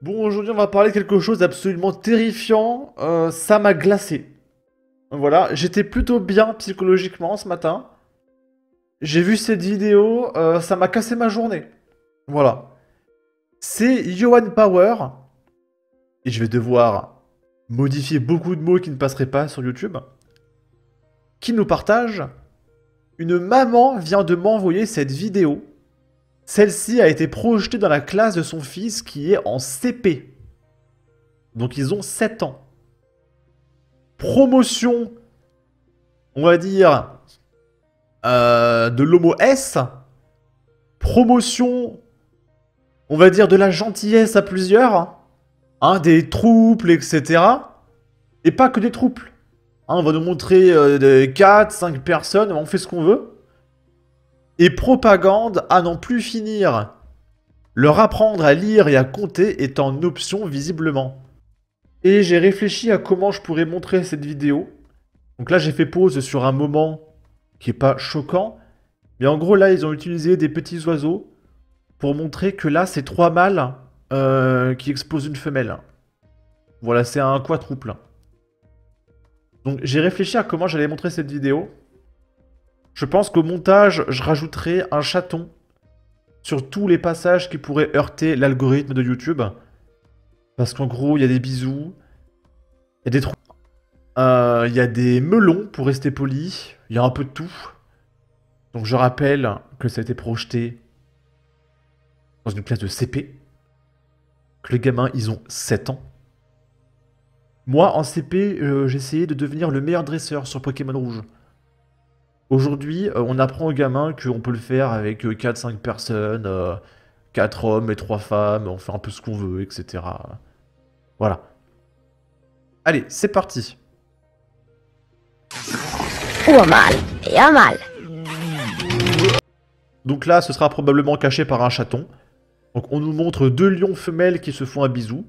Bon, aujourd'hui, on va parler de quelque chose d'absolument terrifiant. Ça m'a glacé. Voilà, j'étais plutôt bien psychologiquement ce matin. J'ai vu cette vidéo, ça m'a cassé ma journée. Voilà. C'est Yohan Power. Et je vais devoir modifier beaucoup de mots qui ne passeraient pas sur YouTube. Qui nous partage: une maman vient de m'envoyer cette vidéo. Celle-ci a été projetée dans la classe de son fils qui est en CP. Donc ils ont 7 ans. Promotion, on va dire, de l'homo S. Promotion, on va dire, de la gentillesse à plusieurs. Hein, des troubles, etc. Et pas que des troubles. Hein, on va nous montrer des 4, 5 personnes, on fait ce qu'on veut. Et propagande à n'en plus finir. Leur apprendre à lire et à compter est en option visiblement. Et j'ai réfléchi à comment je pourrais montrer cette vidéo. Donc là, j'ai fait pause sur un moment qui est pas choquant. Mais en gros, là, ils ont utilisé des petits oiseaux pour montrer que là, c'est 3 mâles qui exposent une femelle. Voilà, c'est un quadruple. Donc j'ai réfléchi à comment j'allais montrer cette vidéo. Je pense qu'au montage, je rajouterai un chaton sur tous les passages qui pourraient heurter l'algorithme de YouTube. Parce qu'en gros, il y a des bisous, il y a des trous, il y a des melons, pour rester poli, il y a un peu de tout. Donc je rappelle que ça a été projeté dans une classe de CP, que les gamins, ils ont 7 ans. Moi, en CP, j'ai essayé de devenir le meilleur dresseur sur Pokémon Rouge. Aujourd'hui, on apprend aux gamins qu'on peut le faire avec 4-5 personnes, 4 hommes et 3 femmes, on fait un peu ce qu'on veut, etc. Voilà. Allez, c'est parti. Ou un mâle et un mâle. Donc là, ce sera probablement caché par un chaton. Donc on nous montre 2 lions femelles qui se font un bisou.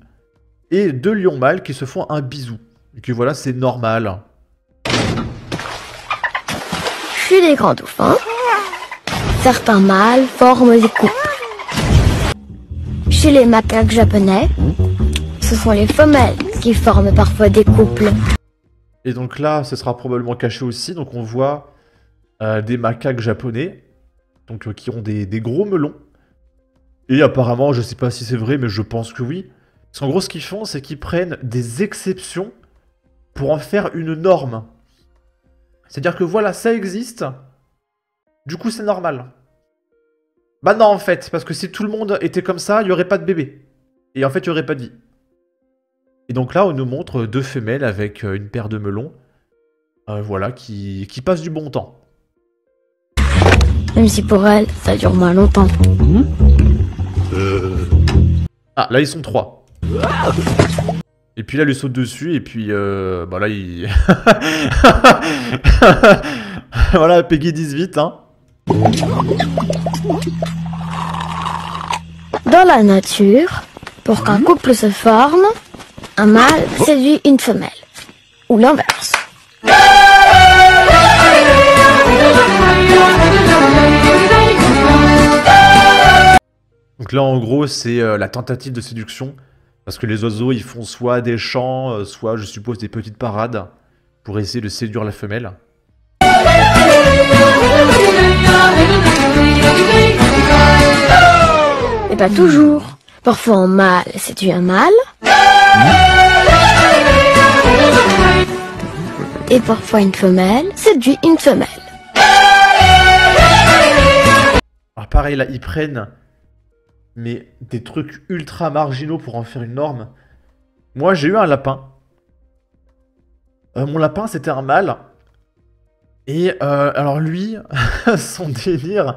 Et 2 lions mâles qui se font un bisou. Et que voilà, c'est normal. Chez les grands dauphins, certains mâles forment des couples. Chez les macaques japonais, ce sont les femelles qui forment parfois des couples. Et donc là, ce sera probablement caché aussi. Donc on voit des macaques japonais. Donc qui ont des gros melons. Et apparemment, je sais pas si c'est vrai, mais je pense que oui. Parce qu'en gros, ce qu'ils font, c'est qu'ils prennent des exceptions pour en faire une norme. C'est-à-dire que voilà, ça existe. Du coup, c'est normal. Bah non, en fait, parce que si tout le monde était comme ça, il n'y aurait pas de bébé. Et en fait, il n'y aurait pas de vie. Et donc là, on nous montre 2 femelles avec une paire de melons. Voilà, qui passent du bon temps. Même si pour elles, ça dure moins longtemps. Ah, là, ils sont 3. Et puis là, lui saute dessus, et puis bah là, il... Voilà, Peggy 18, hein. Dans la nature, pour qu'un couple se forme, un mâle séduit une femelle. Ou l'inverse. Donc là, en gros, c'est la tentative de séduction. Parce que les oiseaux, ils font soit des chants, soit, je suppose, des petites parades pour essayer de séduire la femelle. Mais pas toujours. Parfois un mâle séduit un mâle. Et parfois une femelle séduit une femelle. Alors pareil, là, ils prennent mais des trucs ultra marginaux pour en faire une norme. Moi, j'ai eu un lapin. Mon lapin, c'était un mâle. Et alors lui, son délire,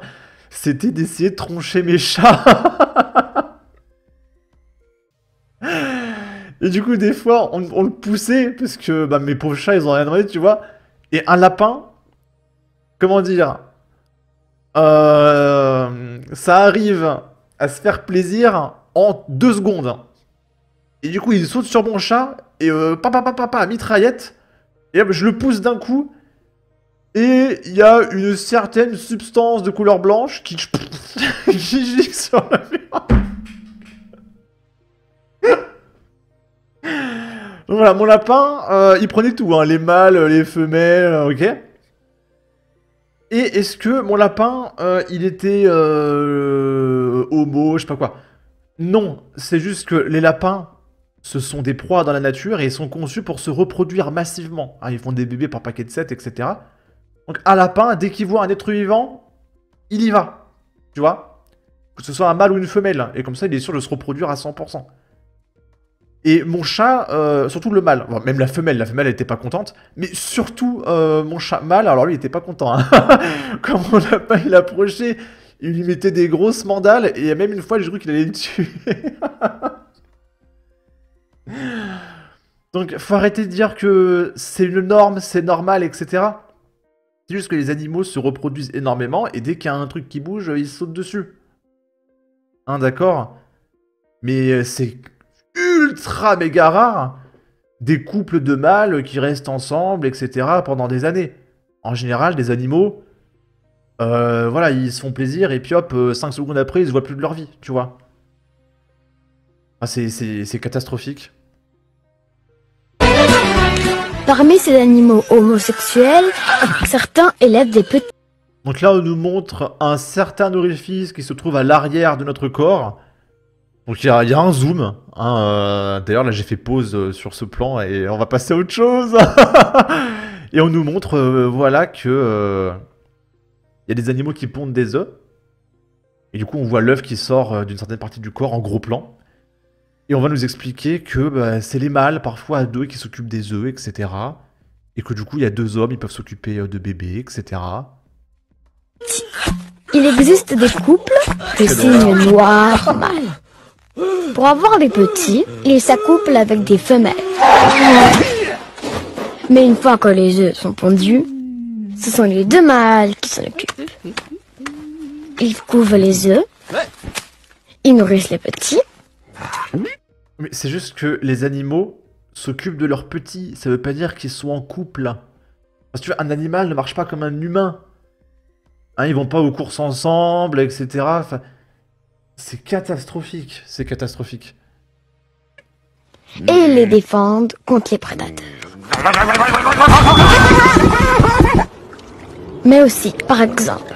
c'était d'essayer de troncher mes chats. Et du coup, des fois, on le poussait, parce que bah, mes pauvres chats, ils ont rien demandé, tu vois. Et un lapin, comment dire, ça arrive à se faire plaisir en 2 secondes. Et du coup, il saute sur mon chat, et papa, mitraillette, et hop, je le pousse d'un coup, et il y a une certaine substance de couleur blanche qui gicle sur la mur. Donc voilà, mon lapin, il prenait tout, hein, les mâles, les femelles, ok. Et est-ce que mon lapin, il était homo, je sais pas quoi. Non, c'est juste que les lapins, ce sont des proies dans la nature et ils sont conçus pour se reproduire massivement. Hein, ils font des bébés par paquet de 7, etc. Donc un lapin, dès qu'il voit un être vivant, il y va. Tu vois? Que ce soit un mâle ou une femelle. Et comme ça, il est sûr de se reproduire à 100%. Et mon chat, surtout le mâle, bon, même la femelle elle était pas contente, mais surtout mon chat mâle, alors lui il était pas content. Hein. Quand mon lapin il approchait, il lui mettait des grosses mandales, et même une fois j'ai cru qu'il allait le tuer. Donc faut arrêter de dire que c'est une norme, c'est normal, etc. C'est juste que les animaux se reproduisent énormément, et dès qu'il y a un truc qui bouge, ils sautent dessus. Hein, d'accord? Mais c'est ultra méga rare des couples de mâles qui restent ensemble, etc. pendant des années. En général, des animaux, voilà, ils se font plaisir et puis hop, 5 secondes après, ils se voient plus de leur vie, tu vois. Ah, c'est catastrophique. Parmi ces animaux homosexuels, certains élèvent des petits. Donc là, on nous montre un certain orifice qui se trouve à l'arrière de notre corps. Donc il y a un zoom. Hein, d'ailleurs, là, j'ai fait pause sur ce plan et on va passer à autre chose. Et on nous montre, voilà, que il y a des animaux qui pondent des œufs. Et du coup, on voit l'œuf qui sort d'une certaine partie du corps en gros plan. Et on va nous expliquer que bah, c'est les mâles, parfois à deux, qui s'occupent des œufs, etc. Et que du coup, il y a deux hommes, ils peuvent s'occuper de bébés, etc. Il existe des couples de signes noirs mâles. Pour avoir des petits, ils s'accouplent avec des femelles. Mais une fois que les œufs sont pondus, ce sont les deux mâles qui s'en occupent. Ils couvrent les œufs, ils nourrissent les petits. Mais c'est juste que les animaux s'occupent de leurs petits, ça veut pas dire qu'ils sont en couple. Parce que tu vois, un animal ne marche pas comme un humain. Hein, ils vont pas aux courses ensemble, etc. Enfin, c'est catastrophique, c'est catastrophique. Et ils les défendent contre les prédateurs. Mais aussi, par exemple,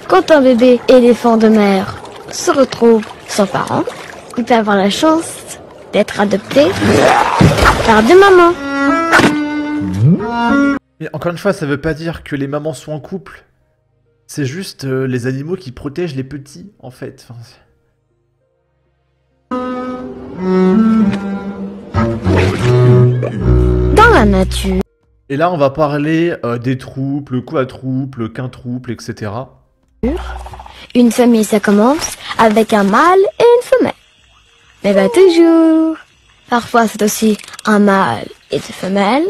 quand un bébé éléphant de mer se retrouve sans parents, il peut avoir la chance d'être adopté par deux mamans. Mais encore une fois, ça veut pas dire que les mamans sont en couple. C'est juste les animaux qui protègent les petits, en fait. Enfin, Dans la nature. et là, on va parler des trouples, quadrouples, quintrouples, etc. Une famille, ça commence avec un mâle et une femelle. Mais pas toujours. Parfois, c'est aussi un mâle et deux femelles,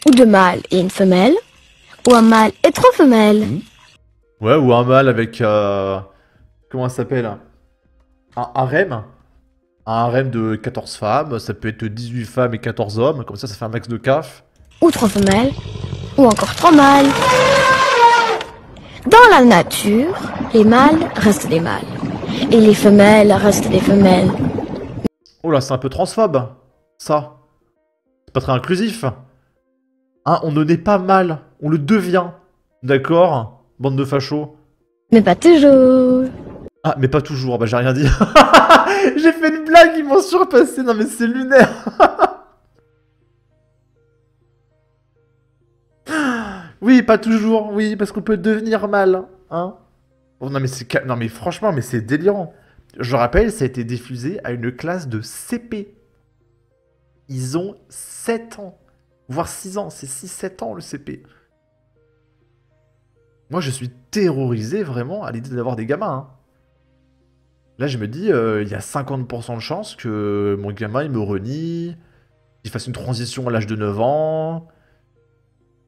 ou deux mâles et une femelle, ou un mâle et trois femelles. Ouais, ou un mâle avec... comment ça s'appelle? Un harem. Un harem de 14 femmes, ça peut être 18 femmes et 14 hommes, comme ça fait un max de caf. Ou trois femelles, ou encore trois mâles. Dans la nature, les mâles restent des mâles, et les femelles restent des femelles. Oh là, c'est un peu transphobe, ça. C'est pas très inclusif. Hein, on ne naît pas mâle, on le devient. D'accord? Bande de fachos. Mais pas toujours. Ah, mais pas toujours, bah j'ai rien dit. J'ai fait une blague, ils m'ont surpassé, non mais c'est lunaire. Oui, pas toujours, oui, parce qu'on peut devenir mâle, hein. Oh, non mais c'est... Non mais franchement, mais c'est délirant. Je rappelle, ça a été diffusé à une classe de CP. Ils ont 7 ans. Voire 6 ans, c'est 6-7 ans le CP. Moi, je suis terrorisé vraiment à l'idée d'avoir des gamins, hein. Là, je me dis, il y a 50% de chances que mon gamin, il me renie, qu'il fasse une transition à l'âge de 9 ans,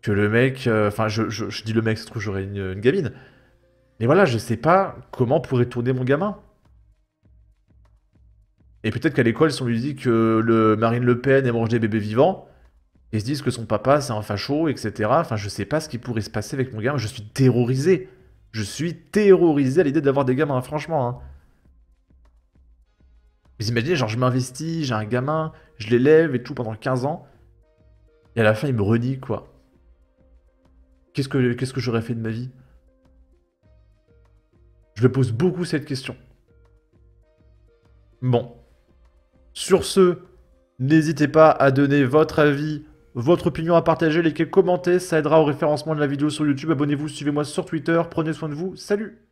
que le mec... Enfin, je dis le mec, c'est trop, j'aurais une gamine. Mais voilà, je sais pas comment pourrait tourner mon gamin. Et peut-être qu'à l'école, si on lui dit que Marine Le Pen, elle mange des bébés vivants, ils se disent que son papa, c'est un facho, etc. Enfin, je sais pas ce qui pourrait se passer avec mon gamin. Je suis terrorisé. Je suis terrorisé à l'idée d'avoir des gamins, franchement, hein. Vous imaginez, genre, je m'investis, j'ai un gamin, je l'élève et tout pendant 15 ans, Et à la fin, il me renie, quoi. Qu'est-ce que j'aurais fait de ma vie? Je me pose beaucoup cette question. Bon. Sur ce, n'hésitez pas à donner votre avis, votre opinion, à partager, liker, commenter. Ça aidera au référencement de la vidéo sur YouTube. Abonnez-vous, suivez-moi sur Twitter. Prenez soin de vous. Salut!